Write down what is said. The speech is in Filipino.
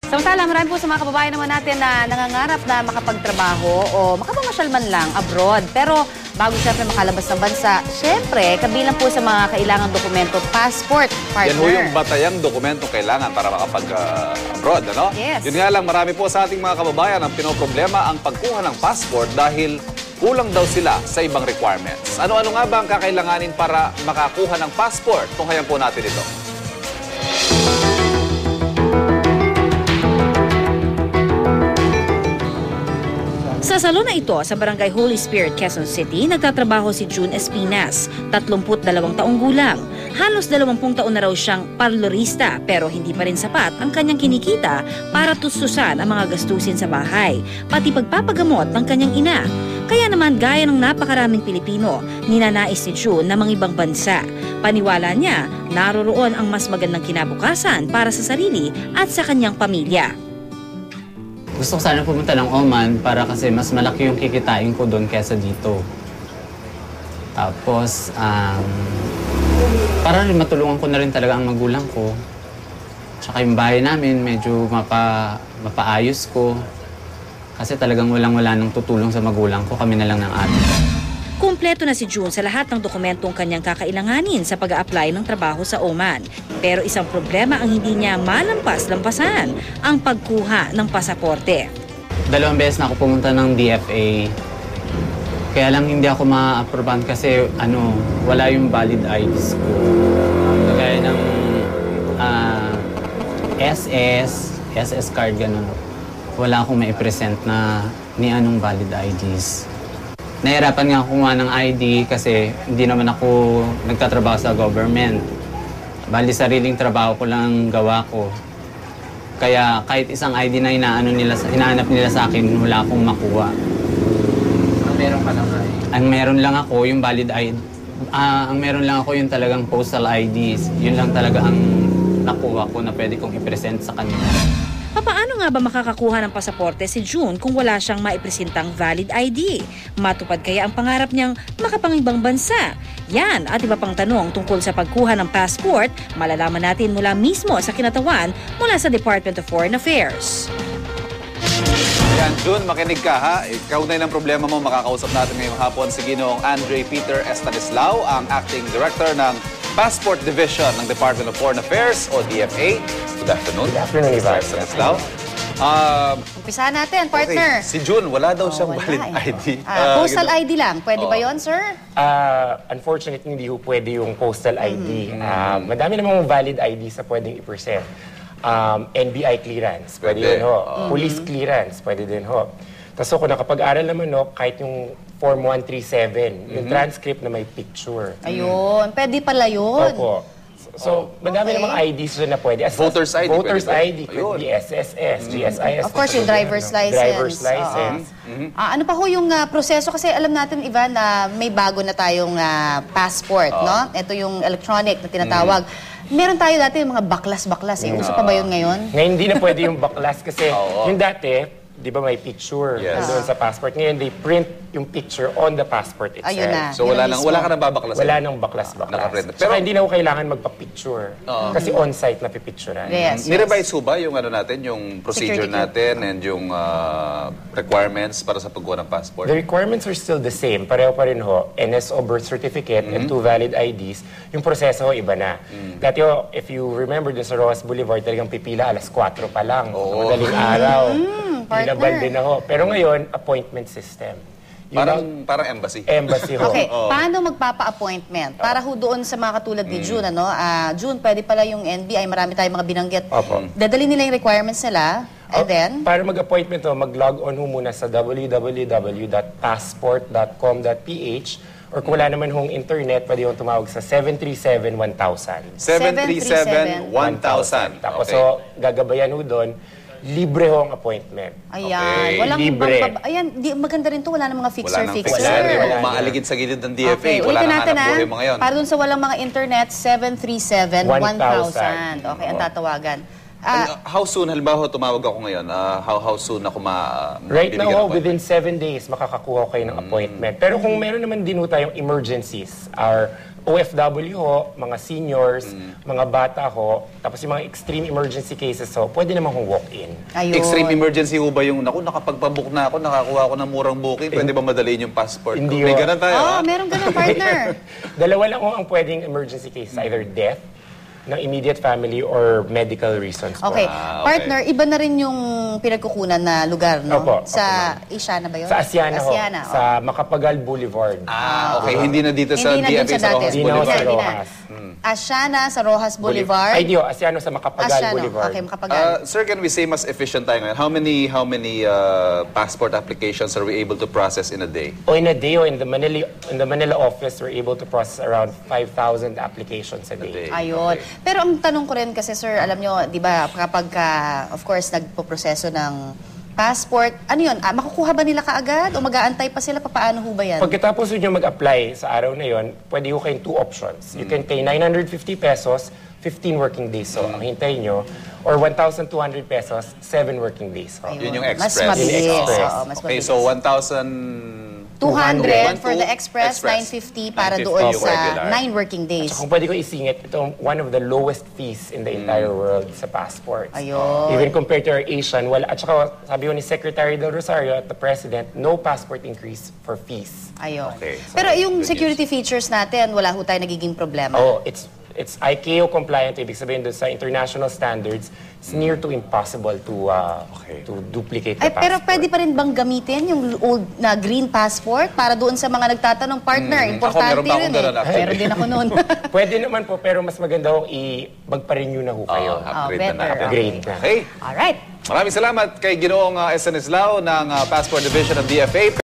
Samantala, marami po sa mga kababayan naman natin na nangangarap na makapagtrabaho o makapamasyal man lang abroad. Pero bago siyempre makalabas ng bansa, siyempre, kabilang po sa mga kailangang dokumento, passport, partner. Yan ho yung batayang dokumento kailangan para makapag-abroad, ano? Yes. Yun nga lang, marami po sa ating mga kababayan ang pinoproblema ang pagkuha ng passport dahil kulang daw sila sa ibang requirements. Ano-ano nga ba ang kakailanganin para makakuha ng passport? Tunghayan po natin ito. Sa salon na ito sa Barangay Holy Spirit, Quezon City, nagtatrabaho si June Espinas, 32 taong gulang. Halos 20 taon na raw siyang parlorista pero hindi pa rin sapat ang kanyang kinikita para tustusan ang mga gastusin sa bahay, pati pagpapagamot ng kanyang ina. Kaya naman gaya ng napakaraming Pilipino, ninanais ni June na mga ibang bansa. Paniwala niya, naroroon ang mas magandang kinabukasan para sa sarili at sa kanyang pamilya. Gusto ko sana pumunta ng Oman para kasi mas malaki yung kikitain ko doon kesa dito. Tapos, para rin matulungan ko na rin talaga ang magulang ko. Tsaka yung bahay namin, medyo mapaayos ko. Kasi talagang walang-wala nang tutulong sa magulang ko, kami na lang ng ate. Kumpleto na si June sa lahat ng dokumentong kanyang kakailanganin sa pag-a-apply ng trabaho sa Oman. Pero isang problema ang hindi niya malampas-lampasan, ang pagkuha ng pasaporte. 2 beses na ako pumunta ng DFA. Kaya lang hindi ako ma-aproban kasi wala yung valid IDs ko. Kagaya ng SS card, ganun. Wala akong mai-present na ni anong valid IDs. Nahirapan nga ako kumuha ng ID kasi hindi naman ako nagtatrabaho sa government. Bali, sariling trabaho ko lang gawa ko. Kaya kahit isang ID na hinahanap nila sa akin, wala akong makuha. Ang meron ka lang ID? Ang meron lang ako yung valid ID. Ang meron lang ako yung talagang postal IDs. Yun lang talaga ang nakuha ko na pwede kong i-present sa kanila. Paano nga ba makakakuha ng pasaporte si June kung wala siyang maipresentang valid ID? Matupad kaya ang pangarap niyang makapangibang bansa? Yan at iba pang tanong tungkol sa pagkuha ng passport, malalaman natin mula mismo sa kinatawan mula sa Department of Foreign Affairs. Yan, June, makinig ka ha. Ikaw na ng problema mo, makakausap natin ngayong hapon si Ginoong Andre Peter Estanislao, ang Acting Director ng Passport Division ng Department of Foreign Affairs o DFA. Good afternoon. Good afternoon, Ivan. Estanislao. Umpisahan natin, partner. Okay. Si June, wala daw siyang valid ID. Postal ID lang. Pwede ba yon, sir? Unfortunately, hindi po pwede yung postal ID. Madami namang valid ID sa pwedeng i-present. NBI clearance, pwede yun ho. Police clearance, pwede din ho. Tapos kung nakapag-aral naman ho, kahit yung Form 137, yung transcript na may picture. Ayun, pwede pala yun. Opo. So, madami namang IDs na pwede. Voters ID. Voters ID, could be SSS, GSIS. Of course, yung driver's license. Driver's license. Ano pa ho yung proseso? Kasi alam natin, Ivan, na may bago na tayong passport, no? Ito yung electronic na tinatawag. Meron tayo dati yung mga baklas-baklas. Uso pa ba yun ngayon? Ngayon, hindi na pwede yung baklas kasi yung dati, di ba may picture doon sa passport. Ngayon, they print yung picture on the passport itself. Ayun na. So wala ka nang babaklas? Wala nang baklas-baklas. Nakaprint. Pero hindi na ko kailangan magpa-picture. Kasi on-site na pipicturean. Yes. Nirevise ho ba yung natin, yung procedure natin and yung requirements para sa pagkuha ng passport? The requirements are still the same. Pareho pa rin ho. NSO birth certificate and 2 valid IDs. Yung proseso ho, iba na. Dati ho, if you remember dun sa Rojas Boulevard, talagang pipila alas 4 pa lang. Madaling araw. Binaban din na ho. Pero ngayon, appointment system. Parang embassy. Embassy ho. Okay, paano magpapa-appointment? Para ho doon sa mga katulad ni June, ano? June, pwede pala yung NBI, marami tayong mga binanggit. Dadali nila yung requirements nila, and then? Para mag-appointment ho, mag-log on ho muna sa www.passport.com.ph or kung wala naman hong internet, pwede yung tumawag sa 737-1000. 737-1000. Tapos so, gagabayan ho doon, libre ho ang appointment. Ayan. Okay. Walang Libre. Ayan, maganda rin to. Wala nang mga fixer. Wala Wala. Maaligid sa gilid ng DFA. Okay, Wala ulitin nang natin hanap buhay mga ngayon. Para dun sa walang mga internet, 737-1000. Okay, ang tatawagan. How soon, halimbawa tumawag ako ngayon, how soon ako Right now, mabibigyan ng within 7 days, makakakuha kayo ng appointment. Pero kung meron naman din ho tayong emergencies, our OFW ho, mga seniors, mga bata ho, tapos yung mga extreme emergency cases ho, pwede naman kong walk-in. Ayun. Extreme emergency ho ba yung, nakapagpabook na ako, nakakuha ako ng murang booking, pwede ba madaliin yung passport ko? Hindi May ho. ganun tayo, ha? Meron ganun, partner. Dalawa lang ho ang pwedeng emergency cases, either death ng immediate family or medical reasons po. Okay. Okay. Partner, iba na rin yung pinagkukunan na lugar, no? Opo, Sa Asiana ba yun? Sa Asiana ho, Asiana, sa Macapagal Boulevard. Okay, hindi na dito sa Hindi na dun DFA sa sa Rojas dati. Hindi na ho sa Boulevard. Rojas. Asiana sa Rojas Boulevard. Ay, diyo, Asiano sa Macapagal Asiano. Boulevard. Okay, Makapagal. Sir, can we say mas efficient tayo ngayon? How many passport applications are we able to process in a day? O in a day, o in the Manila office, we're able to process around 5,000 applications a day. Ayun. Pero ang tanong ko rin kasi, sir, alam nyo, di ba, kapag, of course, nagpo-proseso ng passport, ano yun, makukuha ba nila kaagad o mag-aantay pa sila? Paano ho ba yan? Pagkatapos nyo mag-apply sa araw na yon, pwede ho kayong 2 options. You can pay 950 pesos, 15 working days. So, ang hintay nyo, or 1,200 pesos, 7 working days. Ayun. Yun yung Mas express. mabilis. Yun yung express. Oo, mas Okay, mabilis. so 1,200 200 for the express, 950 para 950 doon yung sa regular. 9 working days. So, kung pwede ko isingit, ito one of the lowest fees in the entire world sa passports. Ayun. Even compared to our Asian, wala. At saka, sabi ko ni Secretary Del Rosario at the President, no passport increase for fees. Ayun. Okay. Pero yung Good security features natin, wala ho tayo nagiging problema. Oh, it's ICAO compliant, ibig sabihin doon sa international standards, it's near to impossible to duplicate the Ay, pero passport. pwede pa rin bang gamitin yung old na green passport para doon sa mga nagtatanong, partner, importante Ako, meron pa akong yun ganun, actually. Meron din ako noon. Pwede naman po, pero mas maganda kung mag-renew na ho kayo. Upgrade better. na natin. Upgrade na. Okay. Alright. Maraming salamat kay Ginoong Estanislao ng Passport Division ng DFA.